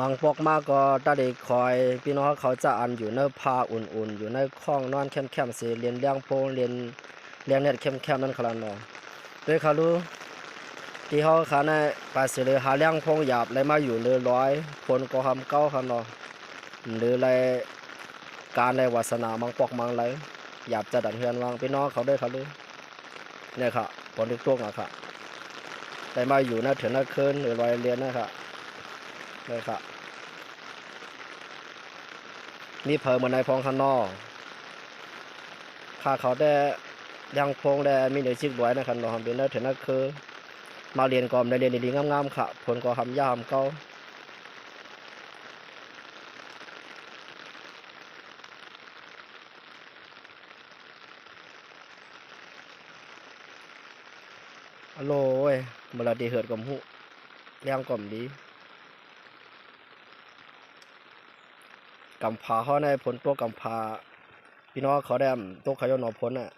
บางพวกมากก็ตาได้คอยพี่น้องเขาจะอันอยู่ในผ้าอุ่นๆอยู่ในคลองนอนแคมๆสิเรียนเลี้ยงโพเรียนเน็ตแคมๆนั่นขนาดเนาะด้วยเขารู้ที่เขาขาในปาสิเลยหาเลี้ยงพงหยาบเลยมาอยู่เรือร้อยคนก็ทำเก้าขนาดหรืออะไรการในวาสนาบางพวกบางไรหยาบจะดันเฮือนวางพี่น้องเขาด้วยเขารู้เนี่ยครับคนทุกตัวนะครับได้มาอยู่ในถึงนักคืนหรือร้อยเรียนนะครับเลยครับมีเพิ่มมาในพองข้างนอกค่าเขาได้ยังพงได้มีเนื้อชิกไว้นะครับเราทำเป็นได้ถึงนักคือมาเรียนก่อนได้เรียนดีๆงามๆค่ะผลก็ทำยามเก้าอโลเว้ยเวลาดีเหิดกับหูเลี้ยงก่อมดีกำพาเขาในผลตัวกำพาพี่น้องเขาได้ตัวขยนหนอพ้นอ่ะ